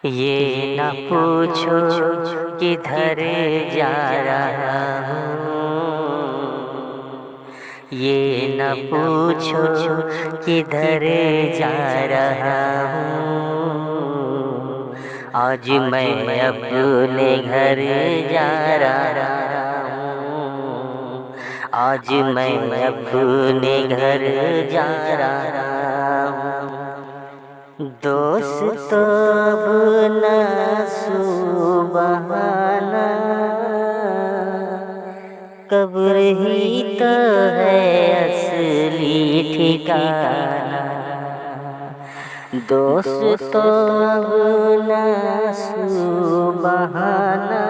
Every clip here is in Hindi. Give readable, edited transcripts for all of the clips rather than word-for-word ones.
ये न पूछो किधर जा रहा हूँ, ये न पूछो किधर जा रहा हूँ। आज मैं अपने घर जा रहा हूँ, आज मैं अपने घर जा रहा हूँ। दोस्त अब न सुबहाना, कब्र ही तो है असली ठिकाना। दोस्त अब न सुबहाना,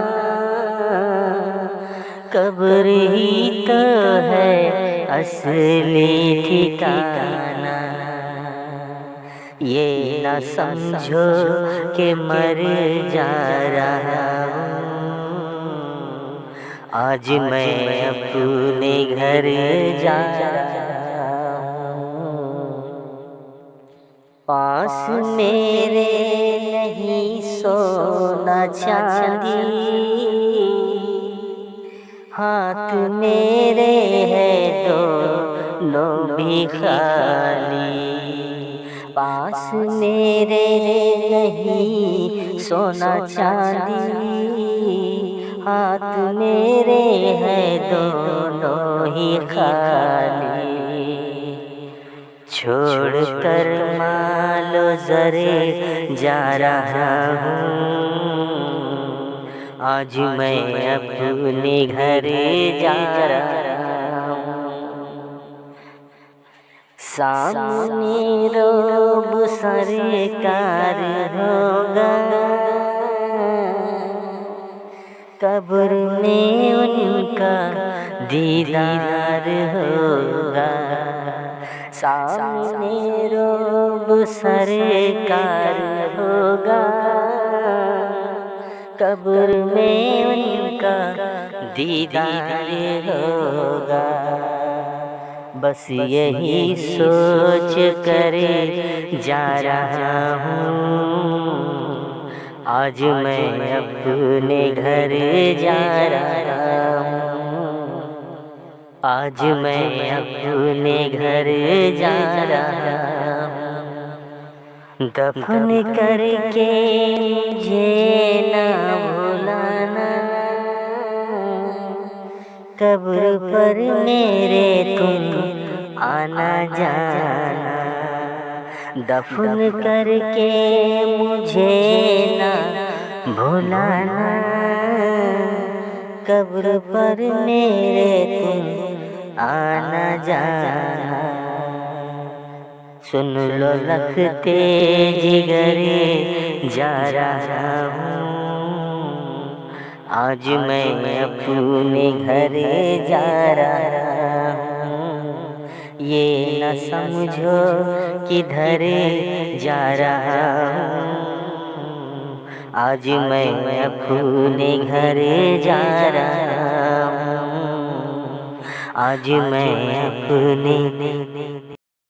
कब्र ही तो है असली ठिकाना। ये न समझो कि मर जा रहा हूँ, आज मैं अपने घर जा रहा हूँ। पास मेरे नहीं सोना चांदी, हाथ मेरे है दोनों भी खाली। पास मेरे नहीं सोना चांदी, हाथ मेरे हैं दोनों ही खाली। छोड़ कर मालो ज़रे जा रहा हूँ, आज मैं अपने घर जा रहा हूँ। सामने रोब सरकार होगा, कब्र में उनका दीदार होगा। सामने रोब सरकार होगा, कब्र में उनका दीदार होगा। बस यही सोच कर जा रहा हूँ, आज मैं अपने घर जा रहा हूँ, आज मैं अपने घर जा रहा हूँ। दफन करके मुझे ना भुलाना, कब्र पर मेरे तुम आना जाना। दफन करके मुझे ना भुलाना, कब्र पर मेरे तुम आना जाना। सुन लो रखते जिगरे जा रहा हूँ, आज मैं अपने घर जा रहा हूँ। ये न समझो किधर जा रहा हूँ, आज मैं अपने घर जा रहा हूँ, आज मैं अपने